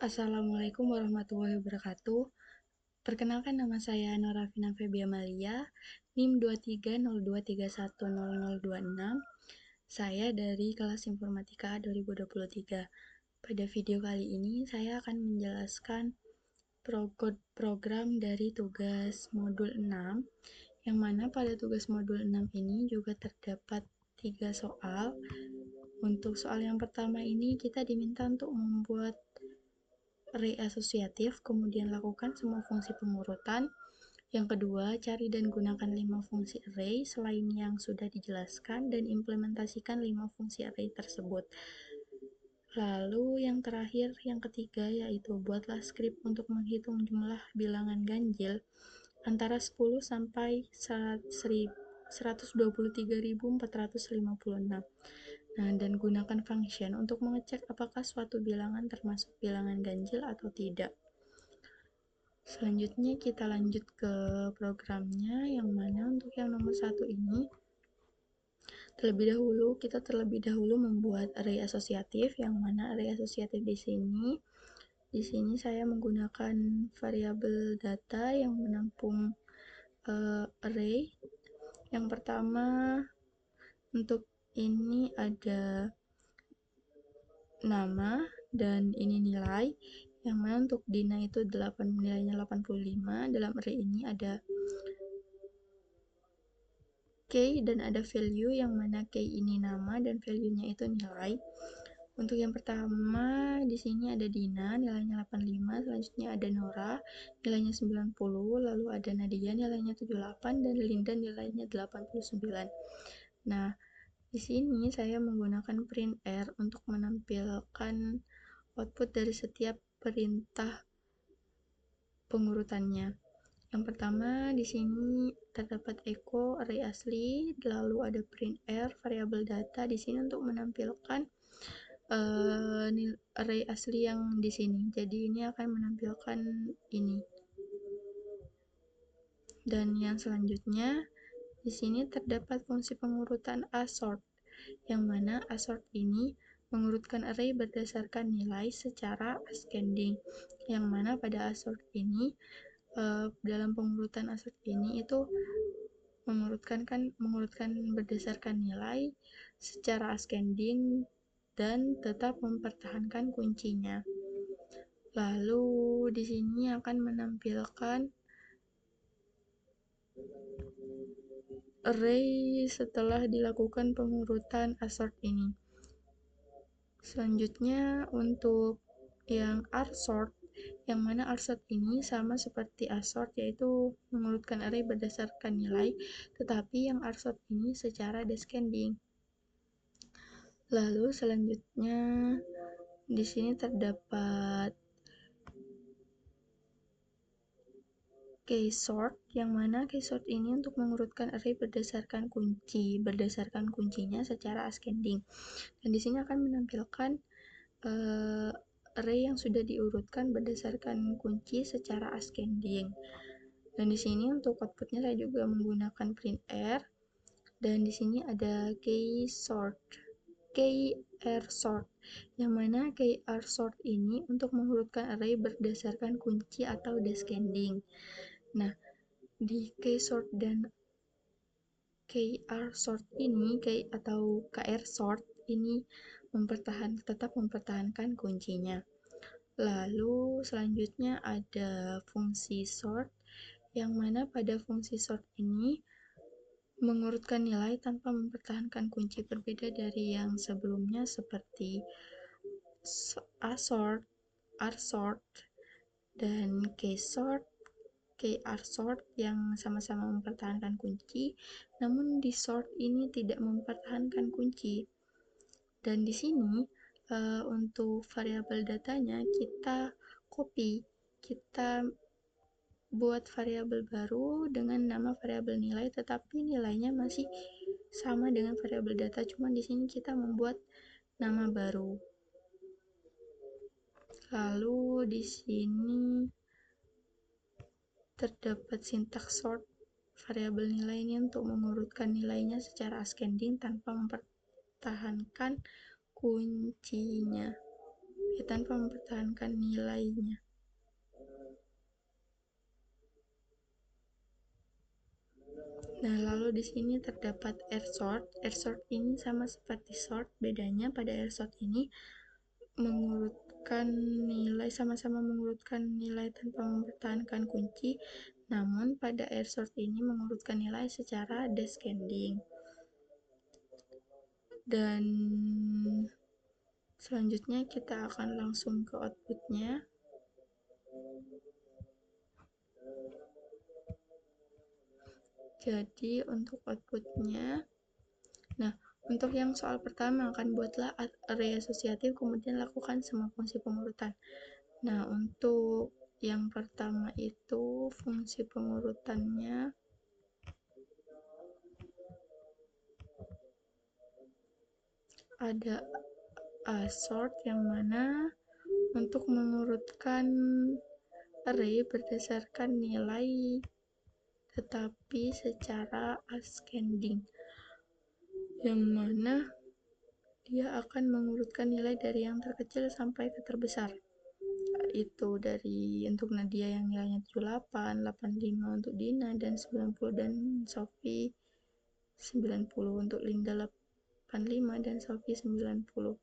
Assalamualaikum warahmatullahi wabarakatuh. Perkenalkan, nama saya Norafina Feby Amalia, NIM 23023100026. Saya dari kelas Informatika 2023. Pada video kali ini saya akan menjelaskan program dari tugas modul 6, yang mana pada tugas modul 6 ini juga terdapat 3 soal. Untuk soal yang pertama ini kita diminta untuk membuat array asosiatif, kemudian lakukan semua fungsi pengurutan. Yang kedua, cari dan gunakan 5 fungsi array selain yang sudah dijelaskan dan implementasikan 5 fungsi array tersebut. Lalu yang terakhir, yang ketiga, yaitu buatlah skrip untuk menghitung jumlah bilangan ganjil antara 10 sampai 123.456. Nah, dan gunakan function untuk mengecek apakah suatu bilangan termasuk bilangan ganjil atau tidak. Selanjutnya kita lanjut ke programnya, yang mana untuk yang nomor 1 ini kita terlebih dahulu membuat array asosiatif, yang mana array asosiatif di sini saya menggunakan variabel data yang menampung array. Yang pertama, untuk ini ada nama dan ini nilai, yang mana untuk Dina itu nilainya 85. Dalam array ini ada key dan ada value, yang mana key ini nama dan value-nya itu nilai. Untuk yang pertama di sini ada Dina nilainya 85, selanjutnya ada Nora nilainya 90, lalu ada Nadia nilainya 78 dan Linda nilainya 89. Nah, di sini saya menggunakan printr untuk menampilkan output dari setiap perintah pengurutannya. Yang pertama di sini terdapat echo array asli, lalu ada printr variabel data di sini untuk menampilkan array asli yang di sini. Jadi ini akan menampilkan ini. Dan yang selanjutnya di sini terdapat fungsi pengurutan asort, yang mana asort ini mengurutkan array berdasarkan nilai secara ascending, yang mana pada asort ini dalam pengurutan asort ini itu mengurutkan berdasarkan nilai secara ascending dan tetap mempertahankan kuncinya. Lalu di sini akan menampilkan array setelah dilakukan pengurutan asort ini. Selanjutnya untuk yang rsort, yang mana rsort ini sama seperti asort, yaitu mengurutkan array berdasarkan nilai, tetapi yang rsort ini secara descending. Lalu selanjutnya di sini terdapat keysort, yang mana keysort ini untuk mengurutkan array berdasarkan kuncinya secara ascending. Dan di sini akan menampilkan array yang sudah diurutkan berdasarkan kunci secara ascending. Dan di sini untuk outputnya saya juga menggunakan printr. Dan di sini ada keysort, sort, yang mana sort ini untuk mengurutkan array berdasarkan kunci atau descending. Nah, di keysort dan sort ini, sort ini tetap mempertahankan kuncinya. Lalu selanjutnya ada fungsi sort, yang mana pada fungsi sort ini mengurutkan nilai tanpa mempertahankan kunci, berbeda dari yang sebelumnya seperti asort, rsort, dan keysort, rsort yang sama-sama mempertahankan kunci, namun di sort ini tidak mempertahankan kunci. Dan di sini untuk variabel datanya kita buat variabel baru dengan nama variabel nilai, tetapi nilainya masih sama dengan variabel data, cuma di sini kita membuat nama baru. Lalu di sini terdapat sintaks sort variabel nilai ini untuk mengurutkan nilainya secara ascending tanpa mempertahankan kuncinya, tanpa mempertahankan nilainya. Nah, lalu di sini terdapat air sort. Air sort ini sama seperti sort, bedanya pada air sort ini mengurutkan nilai, sama-sama mengurutkan nilai tanpa mempertahankan kunci, namun pada air sort ini mengurutkan nilai secara descending. Dan selanjutnya kita akan langsung ke outputnya. Jadi untuk outputnya, nah untuk yang soal pertama akan buatlah array asosiatif, kemudian lakukan semua fungsi pengurutan. Nah untuk yang pertama itu fungsi pengurutannya ada asort, yang mana untuk mengurutkan array berdasarkan nilai tetapi secara ascending, yang mana dia akan mengurutkan nilai dari yang terkecil sampai ke terbesar. Itu dari untuk Nadia yang nilainya 78, 85 untuk Dina, dan 90 dan Sophie 90, untuk Linda 85 dan Sophie 90.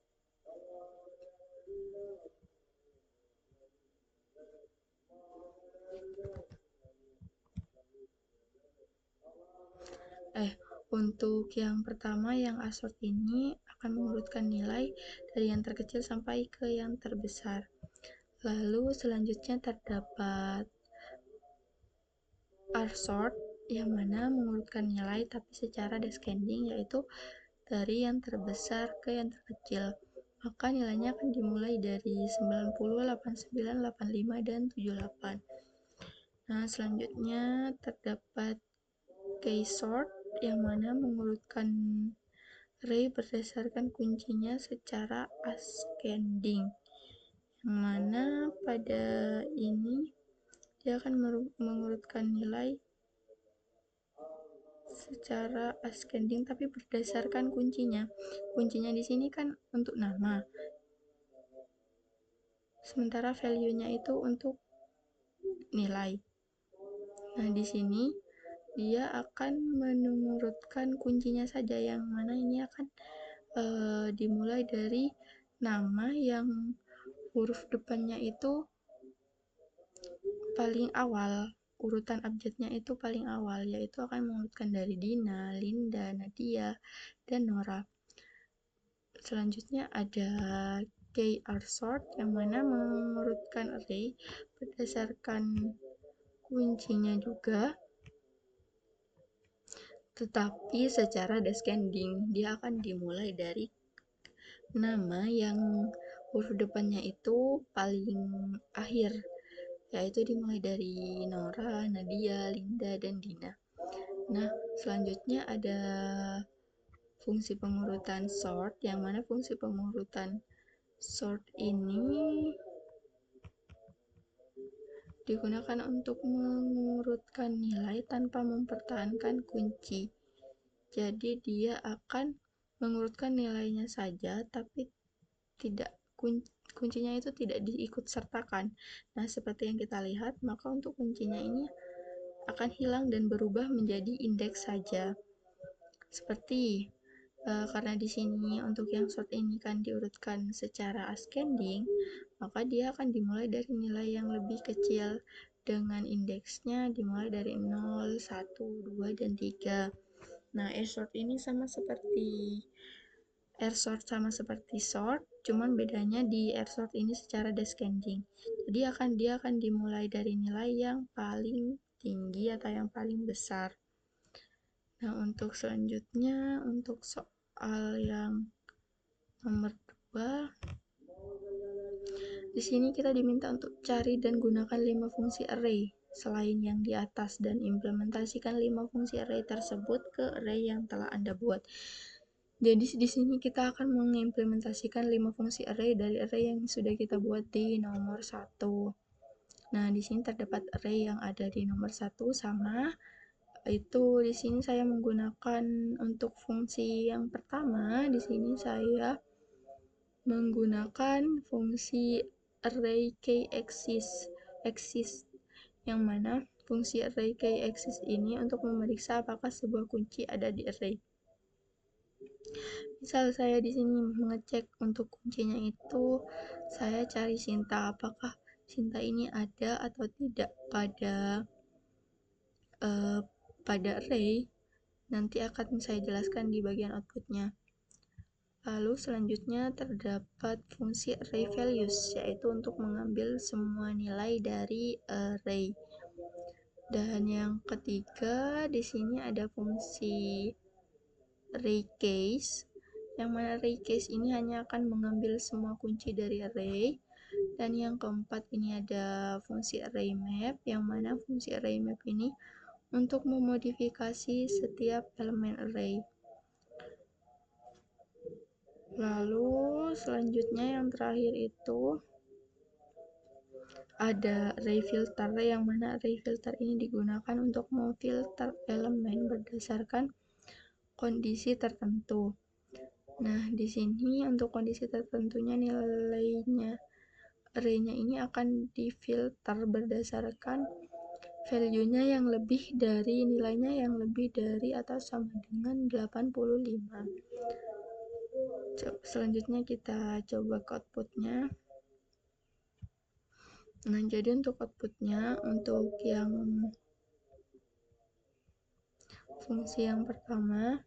Untuk yang pertama, yang asort ini akan mengurutkan nilai dari yang terkecil sampai ke yang terbesar. Lalu selanjutnya terdapat rsort, yang mana mengurutkan nilai tapi secara descending, yaitu dari yang terbesar ke yang terkecil. Maka nilainya akan dimulai dari 90, 89, 85, dan 78. Nah, selanjutnya terdapat keysort, yang mana mengurutkan array berdasarkan kuncinya secara ascending, yang mana pada ini dia akan mengurutkan nilai secara ascending tapi berdasarkan kuncinya. Kuncinya di sini kan untuk nama, sementara value-nya itu untuk nilai. Nah, di sini dia akan mengurutkan kuncinya saja, yang mana ini akan dimulai dari nama yang huruf depannya itu paling awal, urutan abjadnya itu paling awal, yaitu akan mengurutkan dari Dina, Linda, Nadia, dan Nora. Selanjutnya ada KRSort, yang mana mengurutkan array berdasarkan kuncinya juga, tetapi secara descending. Dia akan dimulai dari nama yang huruf depannya itu paling akhir, yaitu dimulai dari Nora, Nadia, Linda, dan Dina. Nah, selanjutnya ada fungsi pengurutan sort, yang mana fungsi pengurutan sort ini digunakan untuk mengurutkan nilai tanpa mempertahankan kunci. Jadi dia akan mengurutkan nilainya saja, tapi tidak kuncinya itu tidak diikut sertakan. Nah, seperti yang kita lihat, maka untuk kuncinya ini akan hilang dan berubah menjadi indeks saja. Seperti karena di sini untuk yang sort ini kan diurutkan secara ascending, maka dia akan dimulai dari nilai yang lebih kecil dengan indeksnya dimulai dari 0, 1, 2, dan 3. Nah, sort ini sama seperti sort sort, cuman bedanya di sort ini secara descending. Jadi dia akan dimulai dari nilai yang paling tinggi atau yang paling besar. Nah, untuk selanjutnya, untuk soal yang nomor 2, di sini kita diminta untuk cari dan gunakan 5 fungsi array selain yang di atas, dan implementasikan 5 fungsi array tersebut ke array yang telah Anda buat. Jadi di sini kita akan mengimplementasikan 5 fungsi array dari array yang sudah kita buat di nomor 1. Nah, di sini terdapat array yang ada di nomor 1 sama Itu di sini saya menggunakan untuk fungsi yang pertama, di sini saya menggunakan fungsi array key axis yang mana fungsi array key axis ini untuk memeriksa apakah sebuah kunci ada di array. Misal saya di sini mengecek untuk kuncinya itu, saya cari Sinta, apakah Sinta ini ada atau tidak eh, pada array, nanti akan saya jelaskan di bagian outputnya. Lalu selanjutnya terdapat fungsi array values, yaitu untuk mengambil semua nilai dari array. Dan yang ketiga di sini ada fungsi array case, yang mana array case ini hanya akan mengambil semua kunci dari array. Dan yang keempat ini ada fungsi array map, yang mana fungsi array map ini untuk memodifikasi setiap elemen array. Lalu selanjutnya yang terakhir itu ada array filter, yang mana array filter ini digunakan untuk memfilter elemen berdasarkan kondisi tertentu. Nah, di sini untuk kondisi tertentunya nilainya array-nya ini akan difilter berdasarkan value-nya yang lebih dari nilainya yang lebih dari atau sama dengan 85. Selanjutnya kita coba ke outputnya. Nah, jadi untuk outputnya, untuk yang fungsi yang pertama,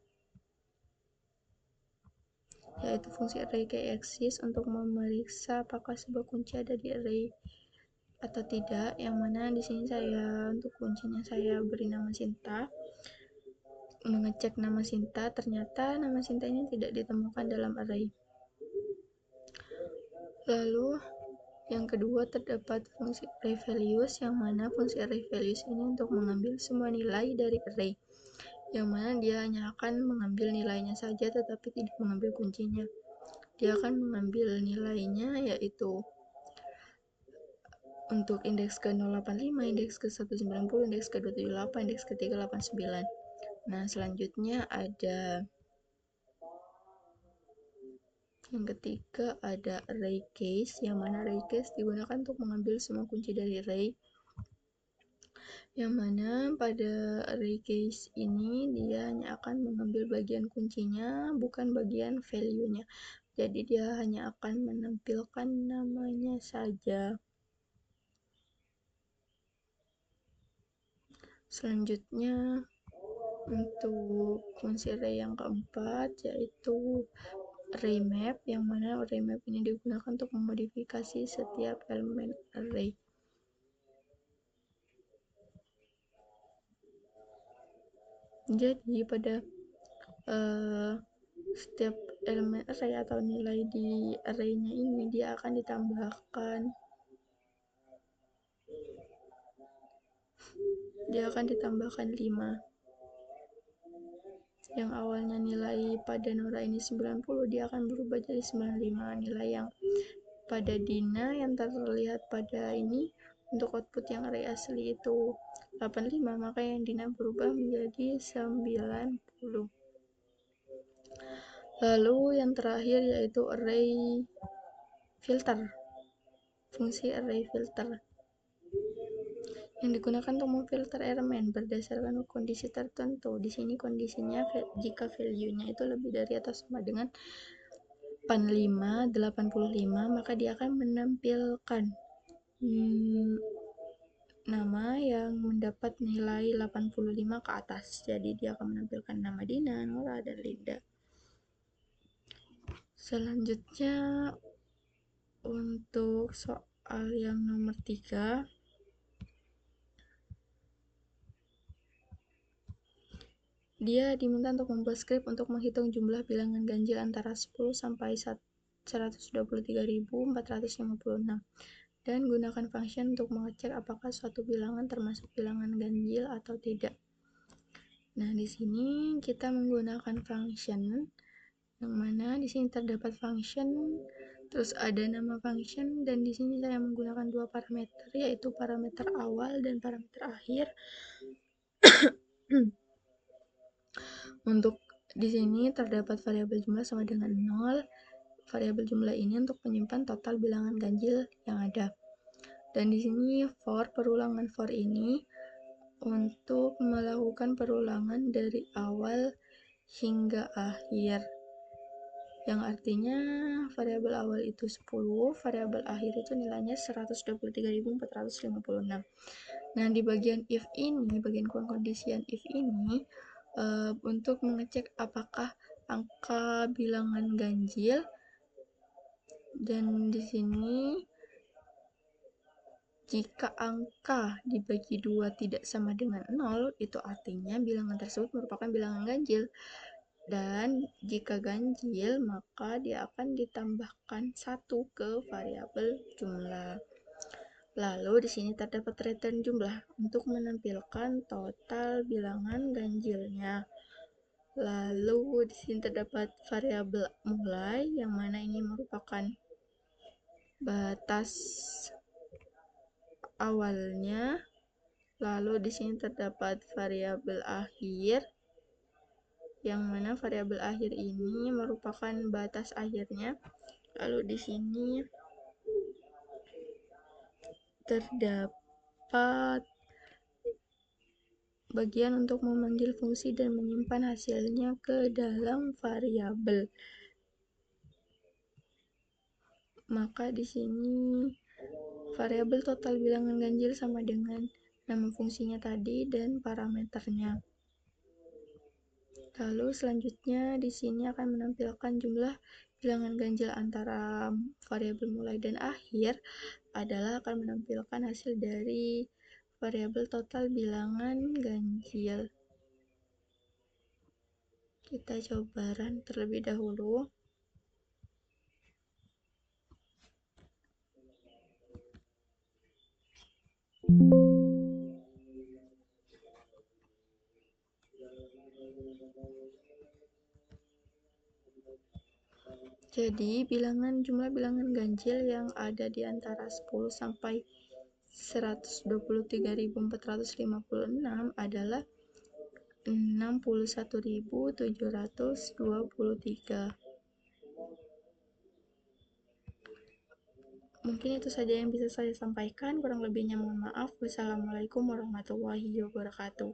yaitu fungsi array key axis untuk memeriksa apakah sebuah kunci ada di array atau tidak, yang mana di sini saya untuk kuncinya saya beri nama Sinta. Mengecek nama Sinta, ternyata nama Sinta ini tidak ditemukan dalam array. Lalu yang kedua terdapat fungsi array values, yang mana fungsi array values ini untuk mengambil semua nilai dari array, yang mana dia hanya akan mengambil nilainya saja tetapi tidak mengambil kuncinya. Dia akan mengambil nilainya, yaitu untuk indeks ke 085, indeks ke 190, indeks ke 278, indeks ke 389. Nah, selanjutnya ada yang ketiga ada array case, yang mana array case digunakan untuk mengambil semua kunci dari array, yang mana pada array case ini dia hanya akan mengambil bagian kuncinya, bukan bagian value-nya. Jadi dia hanya akan menampilkan namanya saja. Selanjutnya untuk fungsi array yang keempat, yaitu array map, yang mana array map ini digunakan untuk memodifikasi setiap elemen array. Jadi pada setiap elemen array atau nilai di array-nya ini dia akan ditambahkan 5. Yang awalnya nilai pada Nora ini 90, dia akan berubah jadi 95. Nilai yang pada Dina yang terlihat pada ini untuk output yang array asli itu 85, maka yang Dina berubah menjadi 90. Lalu yang terakhir yaitu array filter. Fungsi array filter yang digunakan untuk memfilter elemen berdasarkan kondisi tertentu. Di sini kondisinya jika value-nya itu lebih dari atau sama dengan 85, maka dia akan menampilkan nama yang mendapat nilai 85 ke atas. Jadi dia akan menampilkan nama Dina, Nora, dan Linda. Selanjutnya untuk soal yang nomor 3, dia diminta untuk membuat skrip untuk menghitung jumlah bilangan ganjil antara 10 sampai 123.456 dan gunakan function untuk mengecek apakah suatu bilangan termasuk bilangan ganjil atau tidak. Nah, di sini kita menggunakan function, yang mana di sini terdapat function, terus ada nama function, dan di sini saya menggunakan 2 parameter, yaitu parameter awal dan parameter akhir. Untuk di sini terdapat variabel jumlah sama dengan 0. Variabel jumlah ini untuk menyimpan total bilangan ganjil yang ada. Dan di sini perulangan for ini untuk melakukan perulangan dari awal hingga akhir. Yang artinya variabel awal itu 10, variabel akhir itu nilainya 123.456. Nah, di bagian if ini, bagian pengkondisian if ini, untuk mengecek apakah angka bilangan ganjil, dan di sini jika angka dibagi 2 tidak sama dengan 0, itu artinya bilangan tersebut merupakan bilangan ganjil. Dan jika ganjil, maka dia akan ditambahkan 1 ke variabel jumlah. Lalu di sini terdapat return jumlah untuk menampilkan total bilangan ganjilnya. Lalu di sini terdapat variabel mulai, yang mana ini merupakan batas awalnya. Lalu di sini terdapat variabel akhir, yang mana variabel akhir ini merupakan batas akhirnya. Lalu di sini terdapat bagian untuk memanggil fungsi dan menyimpan hasilnya ke dalam variabel. Maka di sini variabel total bilangan ganjil sama dengan nama fungsinya tadi dan parameternya. Lalu selanjutnya di sini akan menampilkan jumlah bilangan ganjil antara variabel mulai dan akhir adalah akan menampilkan hasil dari variabel total bilangan ganjil. Kita coba run terlebih dahulu. Jadi, jumlah bilangan ganjil yang ada di antara 10 sampai 123.456 adalah 61.723. Mungkin itu saja yang bisa saya sampaikan, kurang lebihnya mohon maaf. Wassalamualaikum warahmatullahi wabarakatuh.